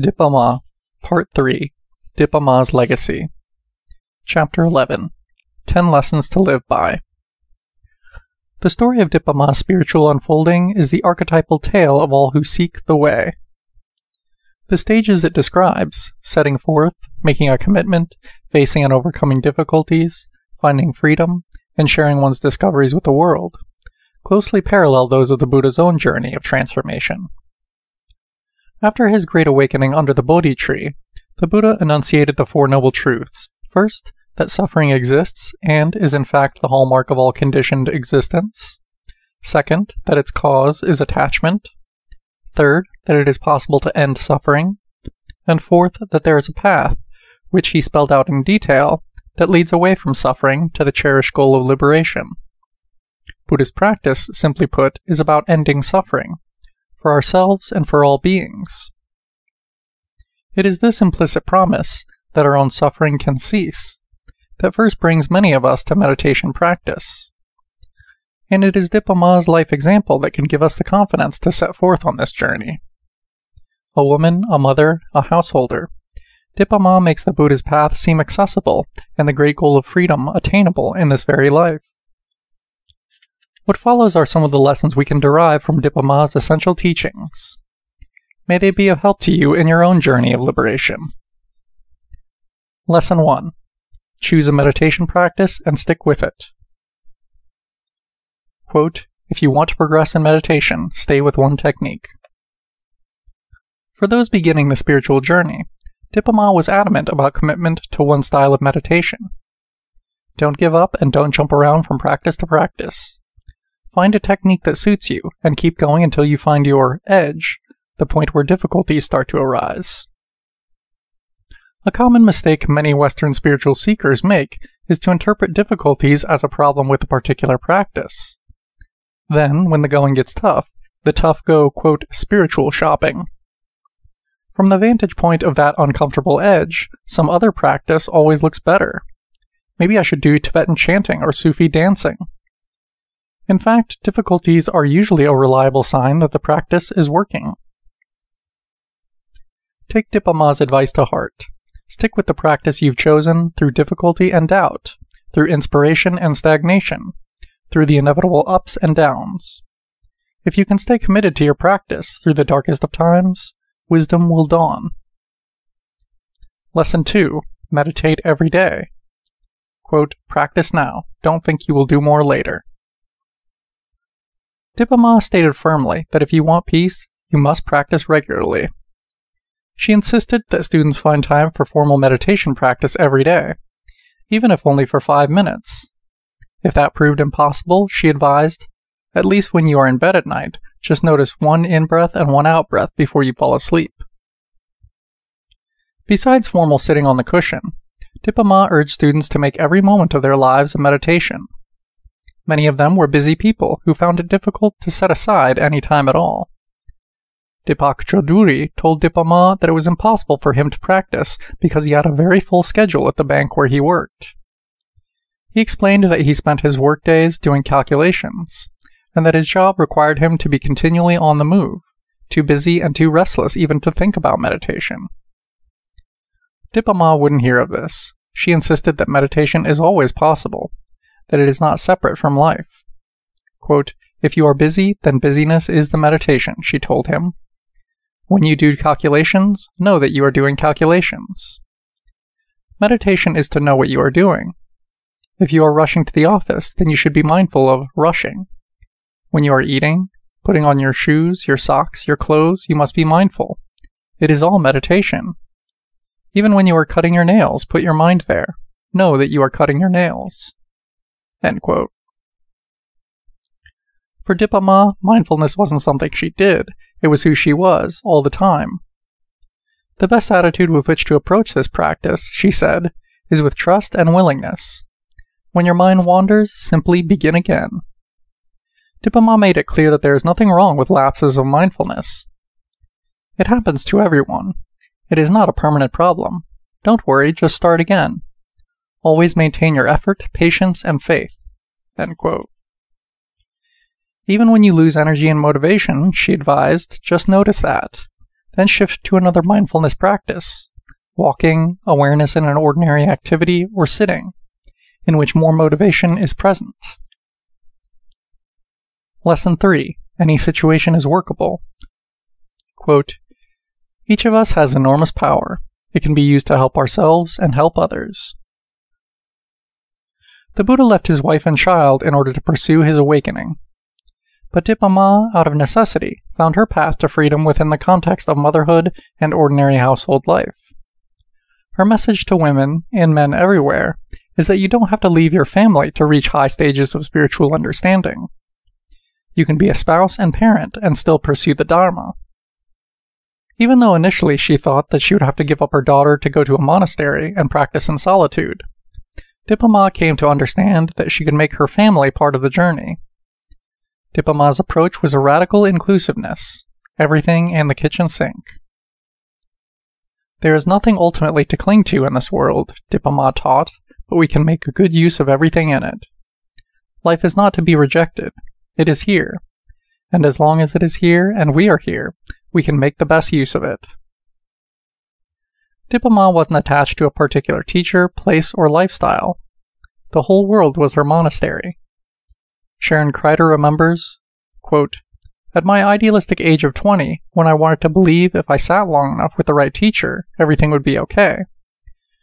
Dipa Ma, Part 3, Dipa Ma's Legacy. Chapter 11, 10 Lessons to Live By. The story of Dipa Ma's spiritual unfolding is the archetypal tale of all who seek the way. The stages it describes, setting forth, making a commitment, facing and overcoming difficulties, finding freedom, and sharing one's discoveries with the world, closely parallel those of the Buddha's own journey of transformation. After his great awakening under the Bodhi tree, the Buddha enunciated the Four Noble Truths. First, that suffering exists and is in fact the hallmark of all conditioned existence. Second, that its cause is attachment. Third, that it is possible to end suffering. And fourth, that there is a path, which he spelled out in detail, that leads away from suffering to the cherished goal of liberation. Buddhist practice, simply put, is about ending suffering, for ourselves and for all beings. It is this implicit promise that our own suffering can cease that first brings many of us to meditation practice. And it is Dipa Ma's life example that can give us the confidence to set forth on this journey. A woman, a mother, a householder, Dipa Ma makes the Buddha's path seem accessible and the great goal of freedom attainable in this very life. What follows are some of the lessons we can derive from Dipa Ma's essential teachings. May they be of help to you in your own journey of liberation. Lesson 1. Choose a meditation practice and stick with it. Quote, "If you want to progress in meditation, stay with one technique." For those beginning the spiritual journey, Dipa Ma was adamant about commitment to one style of meditation. Don't give up and don't jump around from practice to practice. Find a technique that suits you, and keep going until you find your edge, the point where difficulties start to arise. A common mistake many Western spiritual seekers make is to interpret difficulties as a problem with a particular practice. Then, when the going gets tough, the tough go, quote, spiritual shopping. From the vantage point of that uncomfortable edge, some other practice always looks better. Maybe I should do Tibetan chanting or Sufi dancing. In fact, difficulties are usually a reliable sign that the practice is working. Take Dipa Ma's advice to heart. Stick with the practice you've chosen through difficulty and doubt, through inspiration and stagnation, through the inevitable ups and downs. If you can stay committed to your practice through the darkest of times, wisdom will dawn. Lesson 2. Meditate every day. Quote, "Practice now. Don't think you will do more later." Dipa Ma stated firmly that if you want peace, you must practice regularly. She insisted that students find time for formal meditation practice every day, even if only for 5 minutes. If that proved impossible, she advised, at least when you are in bed at night, just notice one in-breath and one out-breath before you fall asleep. Besides formal sitting on the cushion, Dipa Ma urged students to make every moment of their lives a meditation. Many of them were busy people who found it difficult to set aside any time at all. Deepak Chaudhuri told Dipa Ma that it was impossible for him to practice because he had a very full schedule at the bank where he worked. He explained that he spent his workdays doing calculations, and that his job required him to be continually on the move, too busy and too restless even to think about meditation. Dipa Ma wouldn't hear of this. She insisted that meditation is always possible, that it is not separate from life. Quote, "If you are busy, then busyness is the meditation," she told him. When you do calculations, know that you are doing calculations. Meditation is to know what you are doing. If you are rushing to the office, then you should be mindful of rushing. When you are eating, putting on your shoes, your socks, your clothes, you must be mindful. It is all meditation. Even when you are cutting your nails, put your mind there. Know that you are cutting your nails. End quote. For Dipa Ma, mindfulness wasn't something she did, it was who she was, all the time. The best attitude with which to approach this practice, she said, is with trust and willingness. When your mind wanders, simply begin again. Dipa Ma made it clear that there is nothing wrong with lapses of mindfulness. It happens to everyone. It is not a permanent problem. Don't worry, just start again. Always maintain your effort, patience, and faith. End quote. Even when you lose energy and motivation, she advised, just notice that. then shift to another mindfulness practice, walking, awareness in an ordinary activity, or sitting, in which more motivation is present. Lesson 3. Any situation is workable. Quote, each of us has enormous power. It can be used to help ourselves and help others. The Buddha left his wife and child in order to pursue his awakening. But Dipa Ma, out of necessity, found her path to freedom within the context of motherhood and ordinary household life. Her message to women, and men everywhere, is that you don't have to leave your family to reach high stages of spiritual understanding. You can be a spouse and parent and still pursue the Dharma. Even though initially she thought that she would have to give up her daughter to go to a monastery and practice in solitude, Dipa Ma came to understand that she could make her family part of the journey. Dipa Ma's approach was a radical inclusiveness, everything and the kitchen sink. There is nothing ultimately to cling to in this world, Dipa Ma taught, but we can make a good use of everything in it. Life is not to be rejected. It is here. And as long as it is here and we are here, we can make the best use of it. Dipa Ma wasn't attached to a particular teacher, place, or lifestyle. The whole world was her monastery. Sharon Kreider remembers, quote, at my idealistic age of 20, when I wanted to believe if I sat long enough with the right teacher, everything would be okay,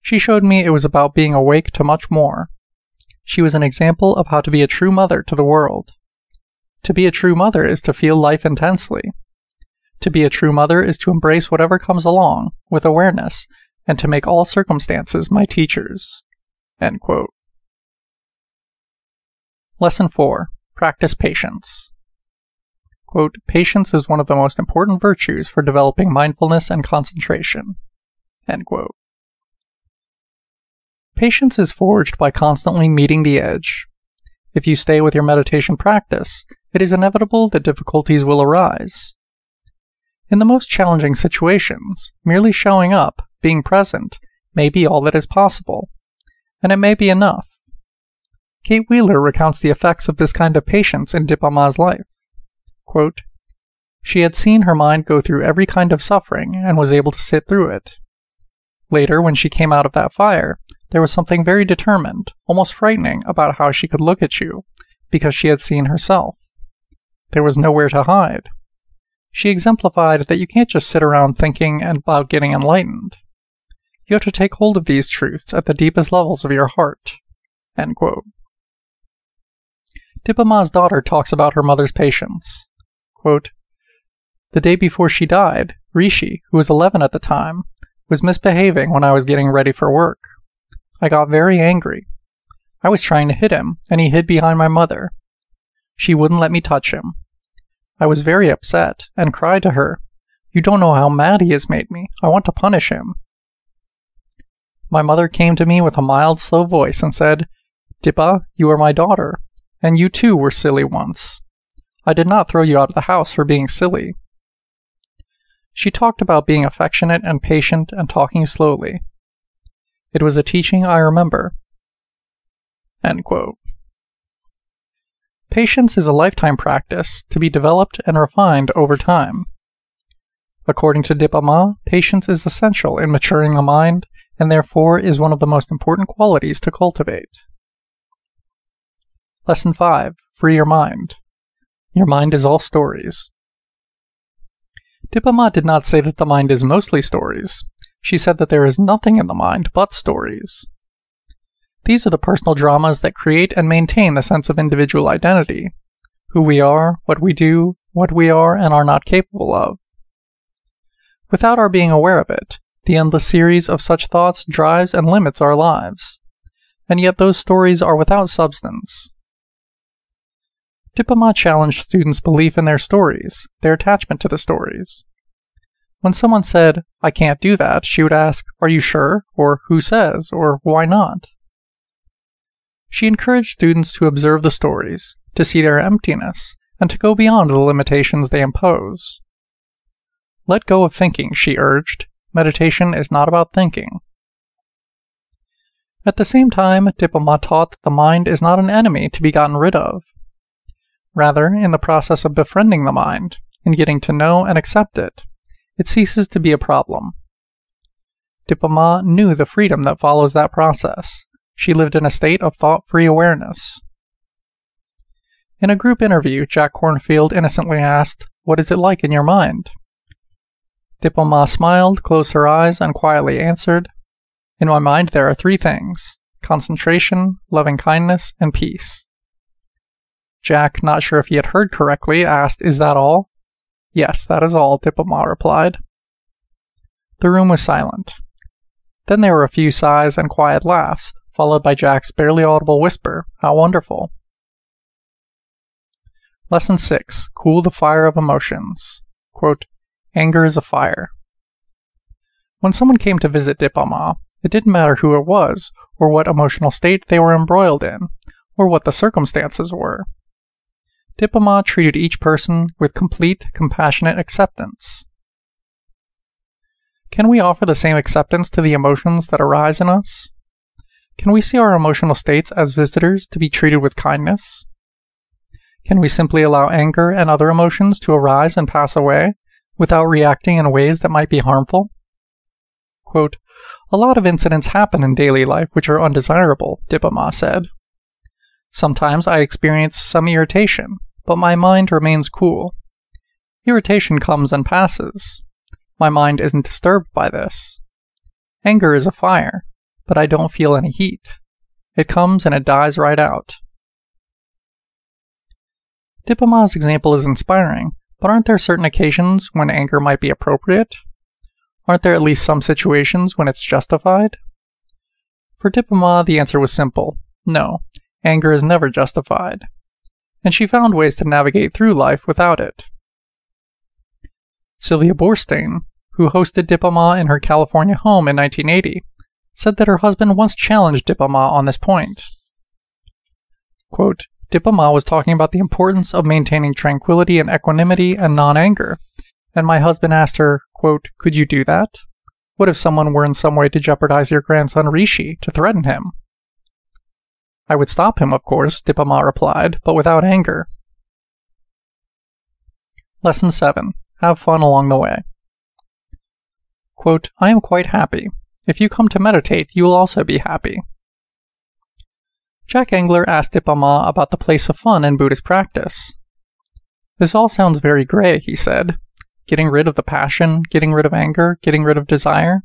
she showed me it was about being awake to much more. She was an example of how to be a true mother to the world. To be a true mother is to feel life intensely. To be a true mother is to embrace whatever comes along, with awareness, and to make all circumstances my teachers. End quote. Lesson 4. Practice patience. Quote, patience is one of the most important virtues for developing mindfulness and concentration. End quote. Patience is forged by constantly meeting the edge. If you stay with your meditation practice, it is inevitable that difficulties will arise. In the most challenging situations, merely showing up, being present, may be all that is possible, and it may be enough. Kate Wheeler recounts the effects of this kind of patience in Dipa Ma's life. Quote, she had seen her mind go through every kind of suffering and was able to sit through it. Later, when she came out of that fire, there was something very determined, almost frightening, about how she could look at you, because she had seen herself. There was nowhere to hide. She exemplified that you can't just sit around thinking about getting enlightened. You have to take hold of these truths at the deepest levels of your heart. End quote. Dipa Ma's daughter talks about her mother's patience. Quote, the day before she died, Rishi, who was 11 at the time, was misbehaving when I was getting ready for work. I got very angry. I was trying to hit him, and he hid behind my mother. She wouldn't let me touch him. I was very upset, and cried to her, you don't know how mad he has made me. I want to punish him. My mother came to me with a mild, slow voice and said, Dipa, you are my daughter, and you too were silly once. I did not throw you out of the house for being silly. She talked about being affectionate and patient and talking slowly. It was a teaching I remember. End quote. Patience is a lifetime practice to be developed and refined over time. According to Dipa Ma, patience is essential in maturing the mind and therefore is one of the most important qualities to cultivate. Lesson 5. Free your mind. Your mind is all stories. Dipa Ma did not say that the mind is mostly stories. She said that there is nothing in the mind but stories. These are the personal dramas that create and maintain the sense of individual identity, who we are, what we do, what we are and are not capable of. Without our being aware of it, the endless series of such thoughts drives and limits our lives, and yet those stories are without substance. Dipa Ma challenged students' belief in their stories, their attachment to the stories. When someone said, I can't do that, she would ask, are you sure? Or who says? Or why not? She encouraged students to observe the stories, to see their emptiness, and to go beyond the limitations they impose. Let go of thinking, she urged. Meditation is not about thinking. At the same time, Dipa Ma taught that the mind is not an enemy to be gotten rid of. Rather, in the process of befriending the mind, and getting to know and accept it, it ceases to be a problem. Dipa-Ma knew the freedom that follows that process. She lived in a state of thought-free awareness. In a group interview, Jack Kornfield innocently asked, "What is it like in your mind?" Dipa-Ma smiled, closed her eyes, and quietly answered, "In my mind there are 3 things: concentration, loving-kindness, and peace." Jack, not sure if he had heard correctly, asked, "Is that all?" "Yes, that is all," Dipa-Ma replied. The room was silent. Then there were a few sighs and quiet laughs, followed by Jack's barely audible whisper, "How wonderful." Lesson 6. Cool the fire of emotions. Quote, "Anger is a fire." When someone came to visit Dipa-Ma, it didn't matter who it was, or what emotional state they were embroiled in, or what the circumstances were. Dipa-Ma treated each person with complete, compassionate acceptance. Can we offer the same acceptance to the emotions that arise in us? Can we see our emotional states as visitors to be treated with kindness? Can we simply allow anger and other emotions to arise and pass away without reacting in ways that might be harmful? Quote, "A lot of incidents happen in daily life which are undesirable," Dipa-Ma said. "Sometimes I experience some irritation, but my mind remains cool. Irritation comes and passes. My mind isn't disturbed by this. Anger is a fire, but I don't feel any heat. It comes and it dies right out." Dipa-Ma's example is inspiring, but aren't there certain occasions when anger might be appropriate? Aren't there at least some situations when it's justified? For Dipa-Ma, the answer was simple. No, anger is never justified. And she found ways to navigate through life without it. Sylvia Boorstein, who hosted Dipa-Ma in her California home in 1980, said that her husband once challenged Dipa-Ma on this point. Quote, "Dipa-Ma was talking about the importance of maintaining tranquility and equanimity and non-anger, and my husband asked her, quote, 'Could you do that? What if someone were in some way to jeopardize your grandson Rishi, to threaten him?' I would stop him, of course," Dipa-Ma replied, "but without anger." Lesson 7. Have fun along the way. Quote, "I am quite happy. If you come to meditate, you will also be happy." Jack Engler asked Dipa-Ma about the place of fun in Buddhist practice. "This all sounds very gray," he said. "Getting rid of the passion, getting rid of anger, getting rid of desire.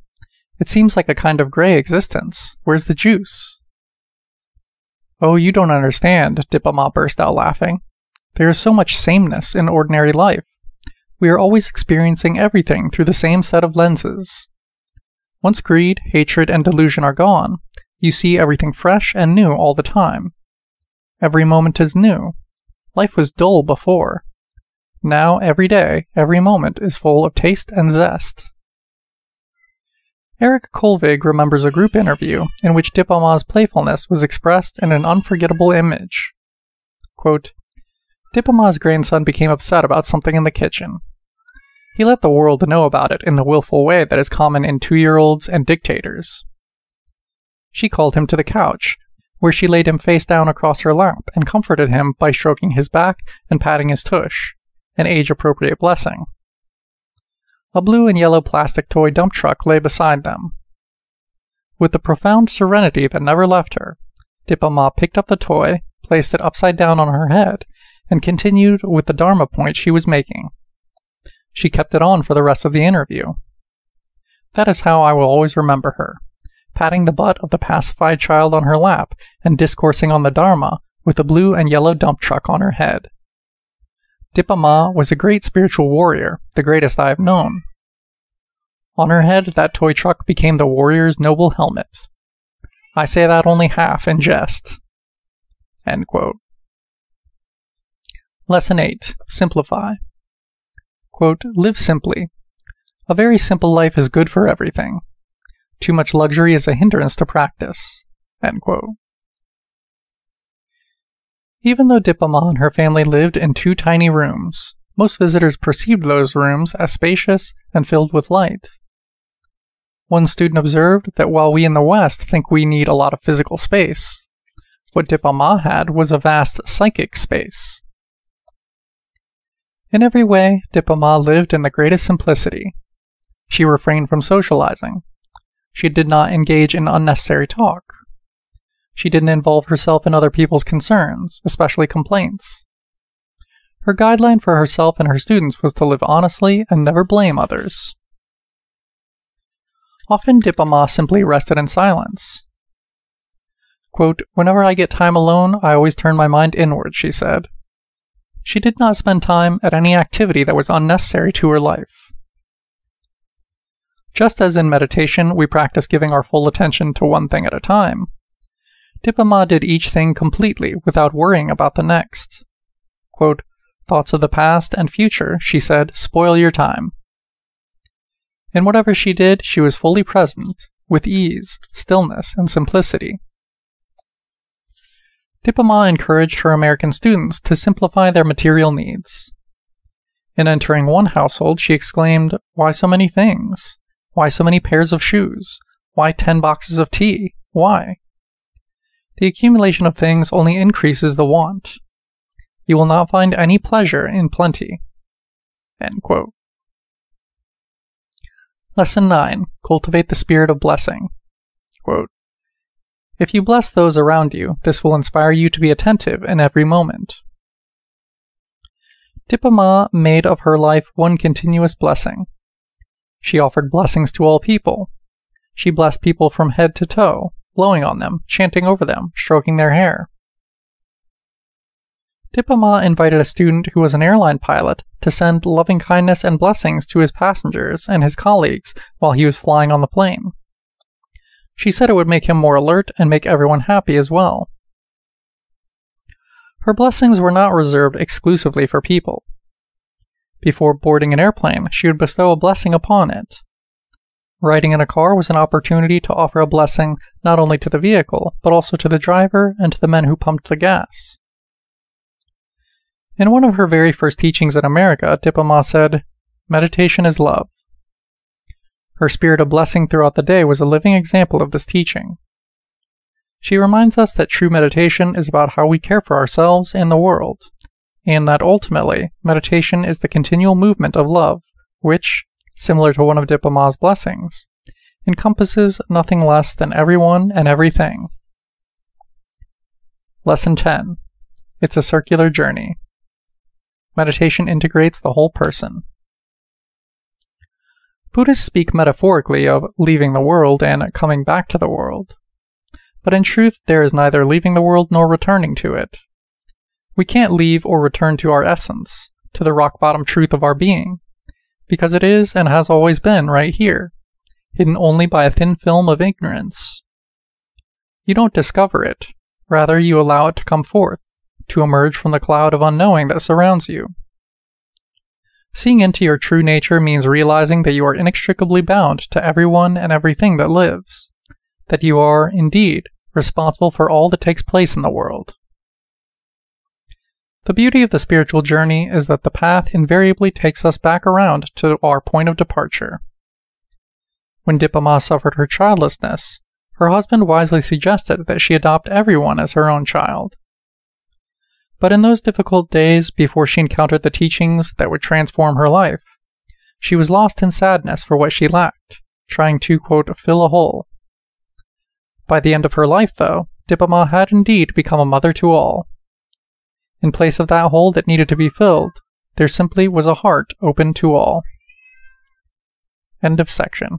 It seems like a kind of gray existence. Where's the juice?" "Oh, you don't understand," Dipa-Ma burst out laughing. "There is so much sameness in ordinary life. We are always experiencing everything through the same set of lenses. Once greed, hatred, and delusion are gone, you see everything fresh and new all the time. Every moment is new. Life was dull before. Now, every day, every moment is full of taste and zest." Eric Kolvig remembers a group interview in which Dipa-Ma's playfulness was expressed in an unforgettable image. Quote, "Dipa-Ma's grandson became upset about something in the kitchen. He let the world know about it in the willful way that is common in 2-year-olds and dictators. She called him to the couch, where she laid him face down across her lap and comforted him by stroking his back and patting his tush, an age-appropriate blessing. A blue and yellow plastic toy dump truck lay beside them. With the profound serenity that never left her, Dipa-Ma picked up the toy, placed it upside down on her head, and continued with the Dharma point she was making. She kept it on for the rest of the interview. That is how I will always remember her, patting the butt of the pacified child on her lap and discoursing on the Dharma with the blue and yellow dump truck on her head. Dipa-Ma was a great spiritual warrior, the greatest I have known. On her head, that toy truck became the warrior's noble helmet. I say that only half in jest." End quote. Lesson 8. Simplify. Quote, "Live simply. A very simple life is good for everything. Too much luxury is a hindrance to practice." End quote. Even though Dipa-Ma and her family lived in 2 tiny rooms, most visitors perceived those rooms as spacious and filled with light. One student observed that while we in the West think we need a lot of physical space, what Dipa-Ma had was a vast psychic space. In every way, Dipa-Ma lived in the greatest simplicity, She refrained from socializing. She did not engage in unnecessary talk. She didn't involve herself in other people's concerns, especially complaints. Her guideline for herself and her students was to live honestly and never blame others. Often Dipa Ma simply rested in silence. Quote, "Whenever I get time alone, I always turn my mind inward," she said. She did not spend time at any activity that was unnecessary to her life. Just as in meditation, we practice giving our full attention to one thing at a time, Dipa Ma did each thing completely without worrying about the next. Quote, "Thoughts of the past and future," she said, "spoil your time." In whatever she did, she was fully present, with ease, stillness, and simplicity. Dipa Ma encouraged her American students to simplify their material needs. In entering one household, she exclaimed, "Why so many things? Why so many pairs of shoes? Why 10 boxes of tea? Why? The accumulation of things only increases the want. You will not find any pleasure in plenty." End quote. Lesson 9. Cultivate the spirit of blessing. Quote, "If you bless those around you, this will inspire you to be attentive in every moment." Dipa Ma made of her life one continuous blessing. She offered blessings to all people. She blessed people from head to toe, blowing on them, chanting over them, stroking their hair. Dipa Ma invited a student who was an airline pilot to send loving kindness and blessings to his passengers and his colleagues while he was flying on the plane. She said it would make him more alert and make everyone happy as well. Her blessings were not reserved exclusively for people. Before boarding an airplane, she would bestow a blessing upon it. Riding in a car was an opportunity to offer a blessing not only to the vehicle, but also to the driver and to the men who pumped the gas. In one of her very first teachings in America, Dipa Ma said, "Meditation is love." Her spirit of blessing throughout the day was a living example of this teaching. She reminds us that true meditation is about how we care for ourselves and the world, and that ultimately, meditation is the continual movement of love, which, similar to one of Dipa Ma's blessings, encompasses nothing less than everyone and everything. Lesson 10. It's a circular journey. Meditation integrates the whole person. Buddhists speak metaphorically of leaving the world and coming back to the world. But in truth, there is neither leaving the world nor returning to it. We can't leave or return to our essence, to the rock-bottom truth of our being, because it is and has always been right here, hidden only by a thin film of ignorance. You don't discover it, rather you allow it to come forth, to emerge from the cloud of unknowing that surrounds you. Seeing into your true nature means realizing that you are inextricably bound to everyone and everything that lives, that you are, indeed, responsible for all that takes place in the world. The beauty of the spiritual journey is that the path invariably takes us back around to our point of departure. When Dipa Ma suffered her childlessness, her husband wisely suggested that she adopt everyone as her own child. But in those difficult days before she encountered the teachings that would transform her life, she was lost in sadness for what she lacked, trying to, quote, fill a hole. By the end of her life, though, Dipa Ma had indeed become a mother to all. In place of that hole that needed to be filled, there simply was a heart open to all. End of section.